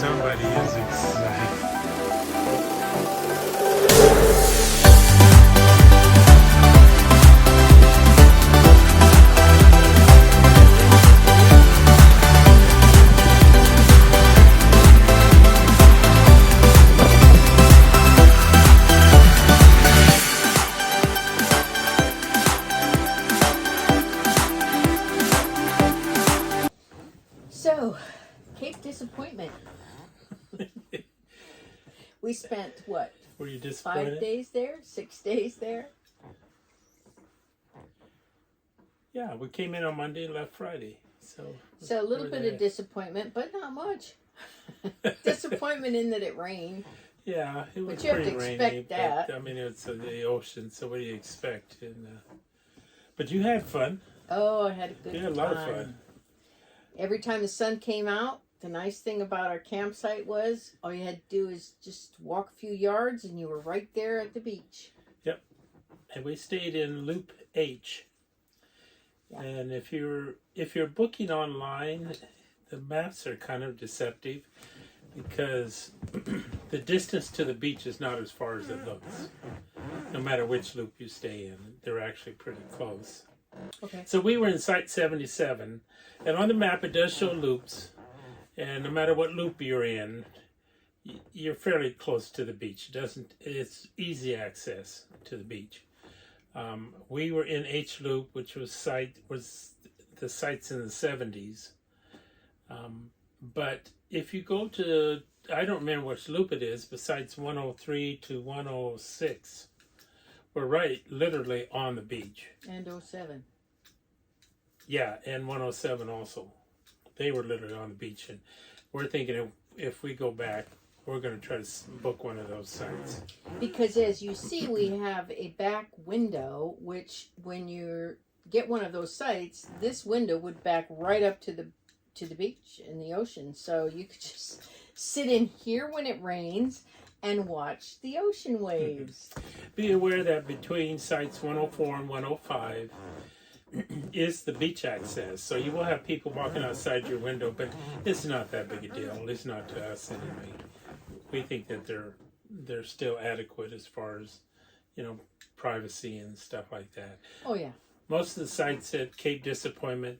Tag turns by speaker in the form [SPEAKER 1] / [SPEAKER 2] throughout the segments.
[SPEAKER 1] Somebody is excited.
[SPEAKER 2] So, Cape Disappointment. We spent what?
[SPEAKER 1] Were you disappointed?
[SPEAKER 2] 5 days there? 6 days there?
[SPEAKER 1] Yeah, we came in on Monday and left Friday. So
[SPEAKER 2] a little bit of disappointment, but not much. Disappointment in that it rained.
[SPEAKER 1] Yeah, it was
[SPEAKER 2] But you have
[SPEAKER 1] pretty
[SPEAKER 2] to
[SPEAKER 1] rainy.
[SPEAKER 2] expect that.
[SPEAKER 1] But, I mean, it's the ocean, so what do you expect? And but you had fun.
[SPEAKER 2] Oh, I had a good time.
[SPEAKER 1] You had a lot of fun.
[SPEAKER 2] Every time the sun came out, the nice thing about our campsite was all you had to do is just walk a few yards and you were right there at the beach.
[SPEAKER 1] Yep. And we stayed in Loop H. Yeah. And if you're booking online, the maps are kind of deceptive because the distance to the beach is not as far as it looks. No matter which loop you stay in, they're actually pretty close.
[SPEAKER 2] Okay.
[SPEAKER 1] So we were in Site 77, and on the map it does show loops, and no matter what loop you're in, you're fairly close to the beach. It's easy access to the beach. We were in H loop, which was the sites in the 70s. But if you go to, I don't remember which loop it is, but sites 103 to 106. We're right, literally on the beach.
[SPEAKER 2] And 07.
[SPEAKER 1] Yeah, and 107 also. They were literally on the beach, and we're thinking if we go back, we're going to try to book one of those sites.
[SPEAKER 2] Because as you see, we have a back window, which when you get one of those sites, this window would back right up to the beach and the ocean. So you could just sit in here when it rains and watch the ocean waves.
[SPEAKER 1] Be aware that between sites 104 and 105 is the beach access. So you will have people walking outside your window, but it's not that big a deal. It's not to us anyway. We think that they're still adequate as far as, privacy and stuff like that.
[SPEAKER 2] Oh, yeah. Most
[SPEAKER 1] of the sites at Cape Disappointment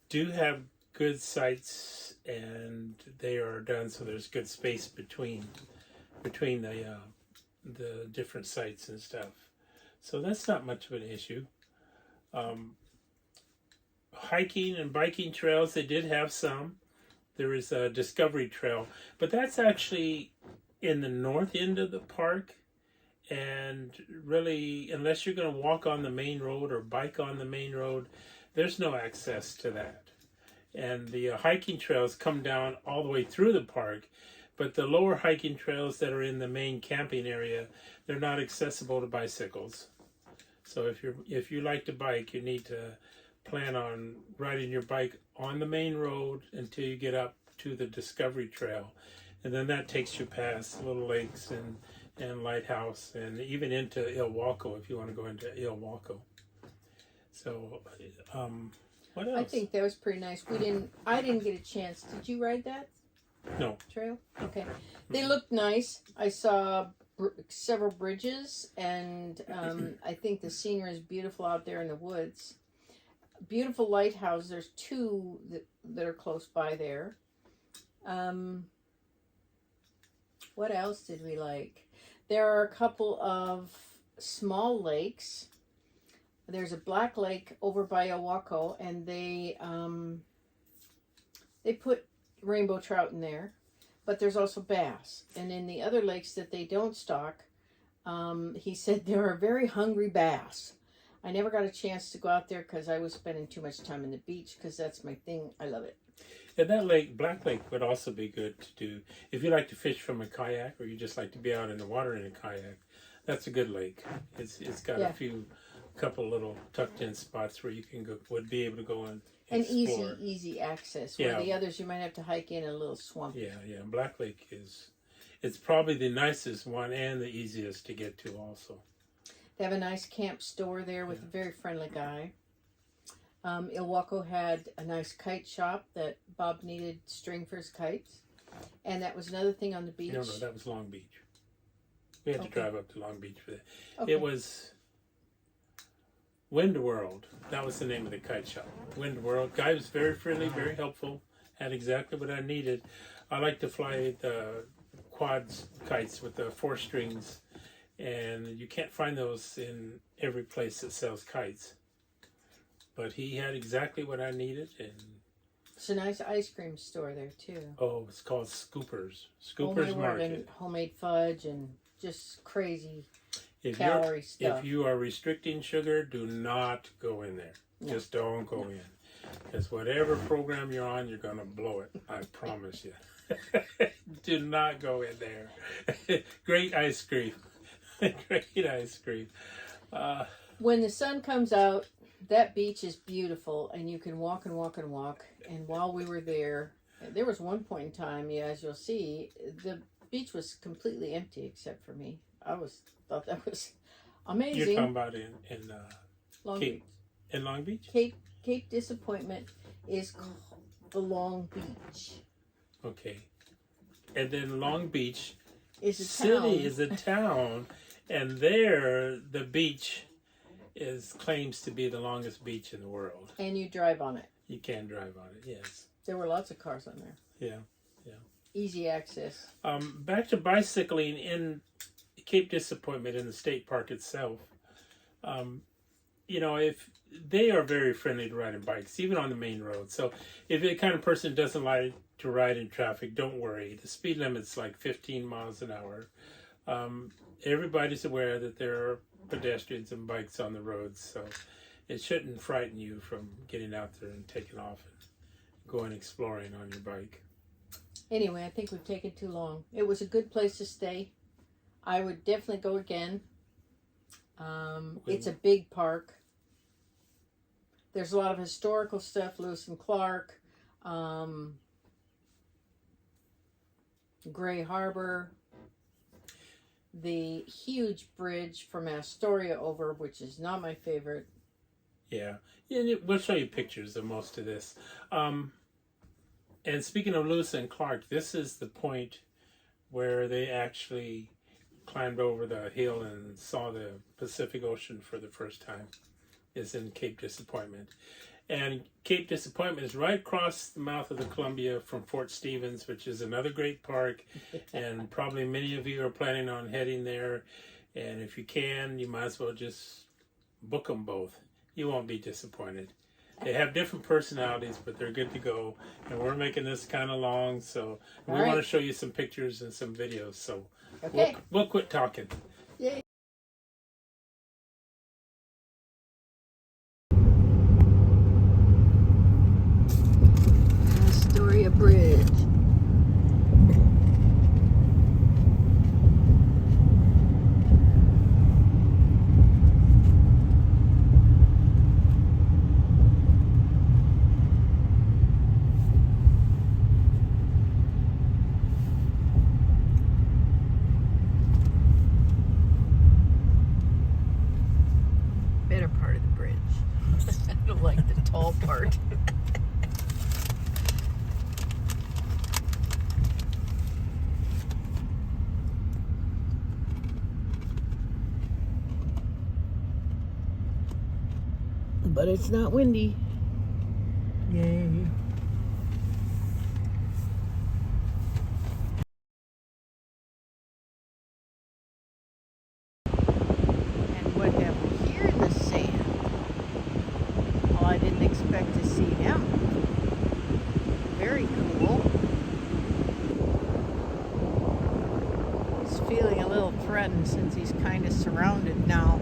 [SPEAKER 1] do have good sites, and they are done so there's good space between the different sites and stuff. So that's not much of an issue. Hiking and biking trails, they did have some. There is a Discovery Trail, but that's actually in the north end of the park. And really, unless you're going to walk on the main road or bike on the main road, there's no access to that. And the hiking trails come down all the way through the park, but the lower hiking trails that are in the main camping area, they're not accessible to bicycles. So if you like to bike, you need to plan on riding your bike on the main road until you get up to the Discovery Trail. And then that takes you past Little Lakes and Lighthouse and even into Ilwaco if you want to go into Ilwaco. So, what else?
[SPEAKER 2] I think that was pretty nice. I didn't get a chance. Did you ride that?
[SPEAKER 1] No.
[SPEAKER 2] Trail? Okay. They looked nice. I saw several bridges, and I think the scenery is beautiful out there in the woods. Beautiful lighthouse. There's two that are close by there. What else did we like? There are a couple of small lakes. There's a black lake over by Ilwaco, and they put rainbow trout in there. But there's also bass. And in the other lakes that they don't stock, he said there are very hungry bass. I never got a chance to go out there because I was spending too much time on the beach because that's my thing. I love it.
[SPEAKER 1] And that lake, Black Lake, would also be good to do. If you like to fish from a kayak or you just like to be out in the water in a kayak, that's a good lake. It's got a couple little tucked in spots where you would be able to go and explore.
[SPEAKER 2] And easy access. Where the others you might have to hike in a little swamp.
[SPEAKER 1] Yeah. Black Lake it's probably the nicest one and the easiest to get to also.
[SPEAKER 2] They have a nice camp store there with a very friendly guy. Ilwaco had a nice kite shop that Bob needed string for his kites. And that was another thing on the beach.
[SPEAKER 1] No, that was Long Beach. We had to drive up to Long Beach for that.
[SPEAKER 2] Okay.
[SPEAKER 1] It was Wind World. That was the name of the kite shop. Wind World. Guy was very friendly, very helpful. Had exactly what I needed. I like to fly the quads kites with the 4 strings, and you can't find those in every place that sells kites. But he had exactly what I needed, and
[SPEAKER 2] it's a nice ice cream store there too.
[SPEAKER 1] oh, it's called Scoopers. Scoopers Market.
[SPEAKER 2] And homemade fudge and just crazy
[SPEAKER 1] If
[SPEAKER 2] calorie stuff.
[SPEAKER 1] If you are restricting sugar, do not go in there.
[SPEAKER 2] No.
[SPEAKER 1] Just don't go in. Because whatever program you're on, you're going to blow it. I promise you. Do not go in there. Great ice cream. Great ice cream.
[SPEAKER 2] When the sun comes out, that beach is beautiful, and you can walk and walk and walk. And while we were there was one point in time, as you'll see, the beach was completely empty except for me. Thought that was amazing.
[SPEAKER 1] You're talking about in
[SPEAKER 2] Long
[SPEAKER 1] Cape,
[SPEAKER 2] Beach.
[SPEAKER 1] in Long Beach?
[SPEAKER 2] Cape Disappointment is called the Long Beach.
[SPEAKER 1] Okay. And then Long Beach
[SPEAKER 2] Is a
[SPEAKER 1] City
[SPEAKER 2] town.
[SPEAKER 1] is a town, and there the beach claims to be the longest beach in the world.
[SPEAKER 2] And you drive on it.
[SPEAKER 1] You can drive on it, yes.
[SPEAKER 2] There were lots of cars on there.
[SPEAKER 1] Yeah.
[SPEAKER 2] Easy access.
[SPEAKER 1] Back to bicycling in Cape Disappointment in the state park itself. If they are very friendly to riding bikes, even on the main road. So if you're the kind of person who doesn't like to ride in traffic, don't worry. The speed limit's like 15 miles an hour. Everybody's aware that there are pedestrians and bikes on the roads, so it shouldn't frighten you from getting out there and taking off and going exploring on your bike.
[SPEAKER 2] Anyway, I think we've taken too long. It was a good place to stay. I would definitely go again. It's a big park. There's a lot of historical stuff, Lewis and Clark, Gray Harbor, the huge bridge from Astoria over, which is not my favorite.
[SPEAKER 1] Yeah, we'll show you pictures of most of this. And speaking of Lewis and Clark, this is the point where they actually climbed over the hill and saw the Pacific Ocean for the first time. Is in Cape Disappointment. And Cape Disappointment is right across the mouth of the Columbia from Fort Stevens, which is another great park. And probably many of you are planning on heading there. And if you can, you might as well just book them both. You won't be disappointed. They have different personalities, but they're good to go. And we're making this kind of long, so we want to show you some pictures and some videos. So we'll quit talking.
[SPEAKER 2] Yay. Astoria Bridge. Better part of the bridge. I don't like the tall part. But it's not windy. Yay. And what have we here in the sand? Oh, I didn't expect to see him. Very cool. He's feeling a little threatened since he's kind of surrounded now.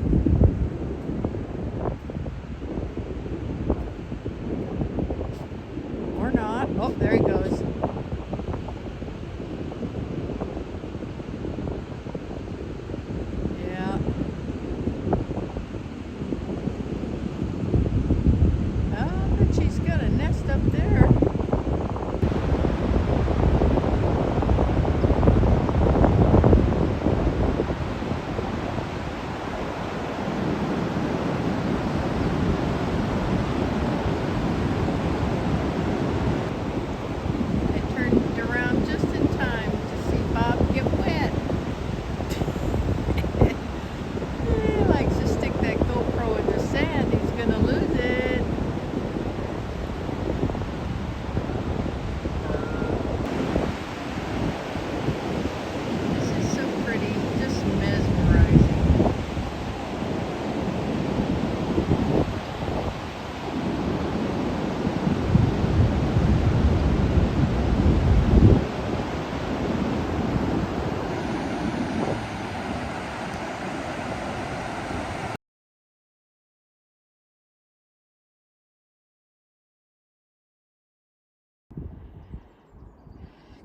[SPEAKER 2] Or not. Oh, there he goes. Yeah. Oh, but she's got a nest up there.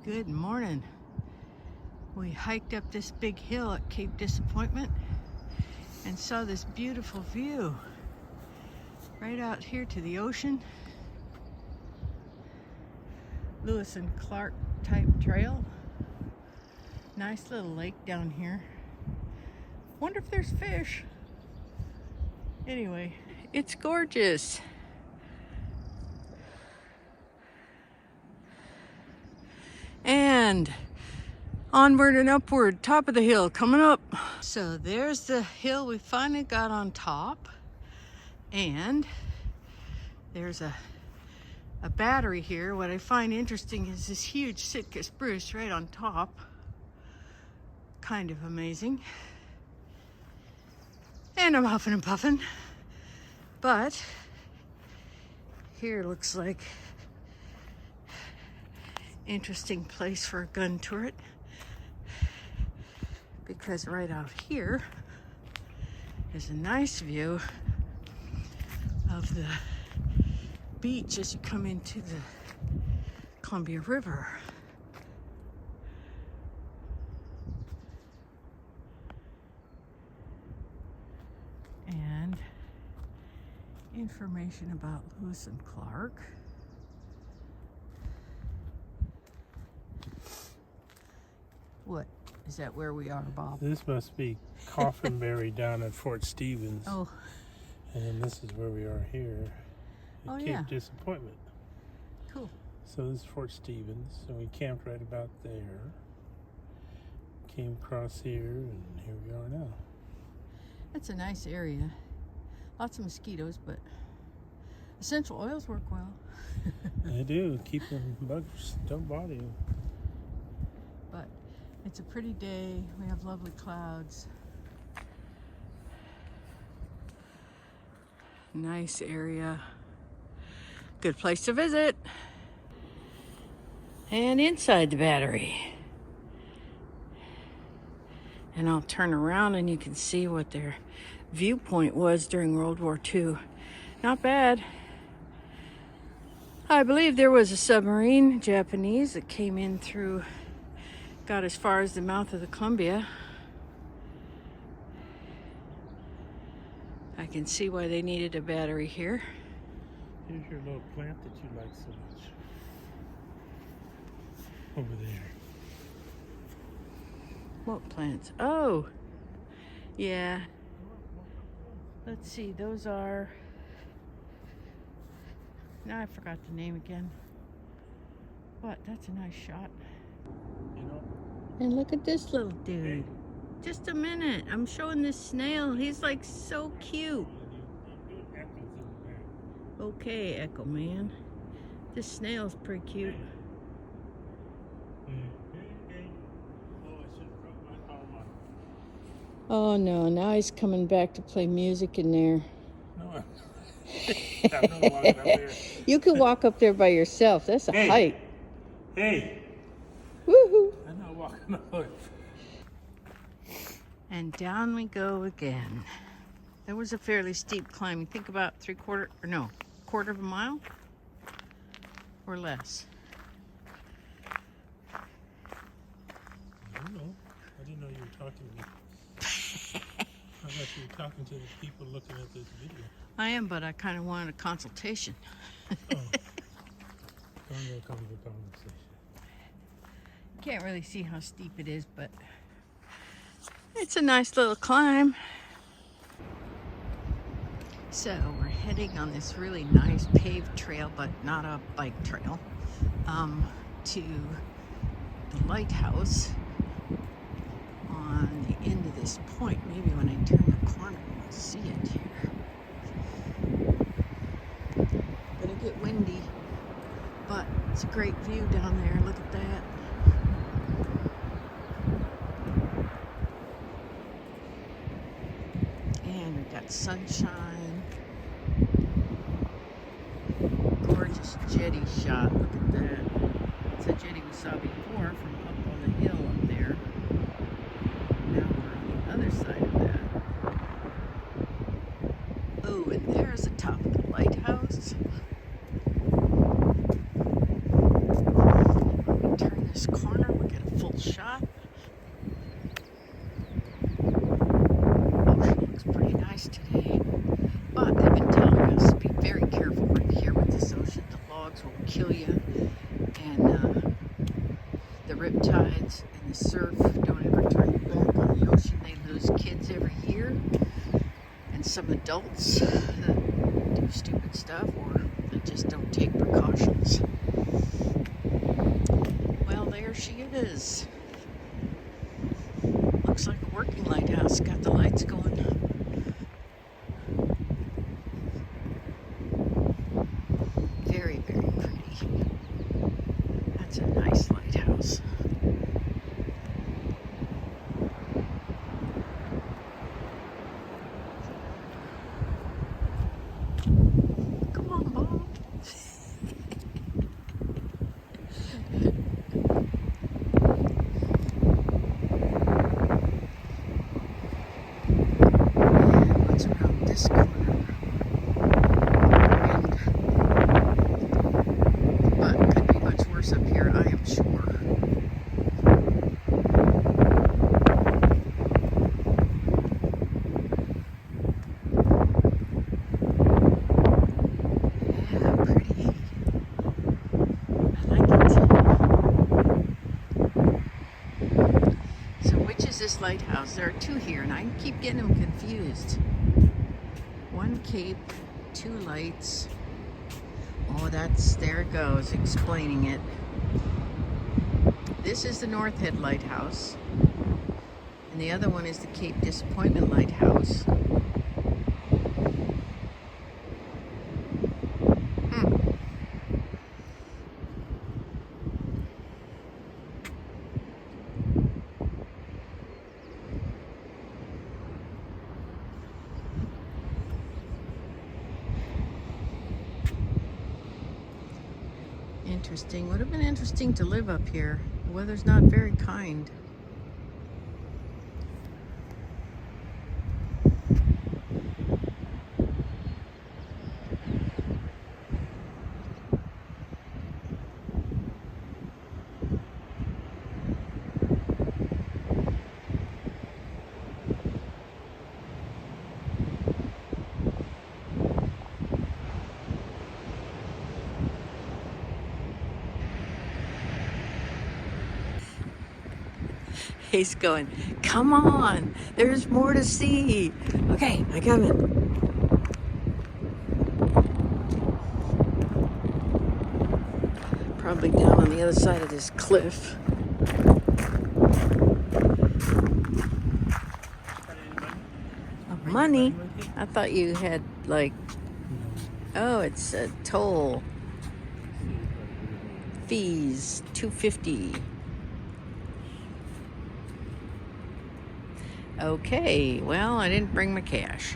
[SPEAKER 2] Good morning. We hiked up this big hill at Cape Disappointment and saw this beautiful view right out here to the ocean. Lewis and Clark type trail. Nice little lake down here. Wonder if there's fish. Anyway, it's gorgeous. And onward and upward, top of the hill coming up. So there's the hill we finally got on top. And there's a battery here. What I find interesting is this huge Sitka spruce right on top. Kind of amazing. And I'm huffing and puffing. But here looks like interesting place for a gun turret, because right out here is a nice view of the beach as you come into the Columbia River. And information about Lewis and Clark. What? Is that where we are, Bob?
[SPEAKER 1] This must be Coffinberry down at Fort Stevens.
[SPEAKER 2] Oh.
[SPEAKER 1] And then this is where we are here at Cape Disappointment.
[SPEAKER 2] Cool.
[SPEAKER 1] So this is Fort Stevens, and we camped right about there. Came across here, and here we are now.
[SPEAKER 2] That's a nice area. Lots of mosquitoes, but essential oils work well.
[SPEAKER 1] They do. Keep them bugs, don't bother you.
[SPEAKER 2] But it's a pretty day. We have lovely clouds. Nice area. Good place to visit. And inside the battery. And I'll turn around and you can see what their viewpoint was during World War II. Not bad. I believe there was a submarine, Japanese, that came in through, got as far as the mouth of the Columbia. I can see why they needed a battery here.
[SPEAKER 1] Here's your little plant that you like so much. Over there.
[SPEAKER 2] What plants? Oh, yeah. Let's see, those are, now I forgot the name again. What? That's a nice shot.
[SPEAKER 1] You know?
[SPEAKER 2] And look at this little dude. Just a minute. I'm showing this snail. He's like so cute. Okay, Echo Man. This snail's pretty cute. Oh no, now he's coming back to play music in there.
[SPEAKER 1] No, I'm not walking up there.
[SPEAKER 2] You can walk up there by yourself. That's a hike.
[SPEAKER 1] Hey!
[SPEAKER 2] Woohoo!
[SPEAKER 1] I'm not walking up there.
[SPEAKER 2] And down we go again. That was a fairly steep climb. You think about quarter of a mile or less.
[SPEAKER 1] I don't know. I didn't know you were talking to me. I thought you were talking to the people looking at this video.
[SPEAKER 2] I am, but I kind of wanted a consultation.
[SPEAKER 1] Oh. Don't go come to the conversation.
[SPEAKER 2] Can't really see how steep it is, but it's a nice little climb. So we're heading on this really nice paved trail, but not a bike trail, to the lighthouse on the end of this point. Maybe when I turn the corner, you'll see it here. Gonna get windy, but it's a great view down there. Look at that. And we've got sunshine. Gorgeous jetty shot. Look at that. It's a jetty we saw before from up on the hill up there. Now we're on the other side of that. Oh, and there's the top of the lighthouse. Let me turn this corner. little shop. Ocean looks pretty nice today. But they've been telling us to be very careful right here with this ocean. The logs will kill you. And the riptides and the surf, don't ever turn your back on the ocean. They lose kids every year. And some adults that do stupid stuff or that just don't take precautions. Well, there she is. Looks like a working lighthouse. Got the lights going. Very, very pretty. That's a nice lighthouse. Come on, Bob. What's around this corner? But could be much worse up here, I am sure. Yeah, pretty. I like it. So which is this lighthouse? There are two here, and I keep getting them confused. One cape, two lights. Oh, there it goes, explaining it. This is the North Head Lighthouse, and the other one is the Cape Disappointment Lighthouse. Interesting. Would have been interesting to live up here. The weather's not very kind. He's going, come on, there's more to see. Okay, I got it. Probably down on the other side of this cliff. Money? I thought you had like, oh, it's a toll. Fees, $2.50. Okay, well, I didn't bring my cash.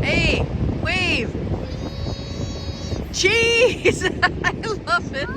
[SPEAKER 2] Hey, wave! Cheese! I love it.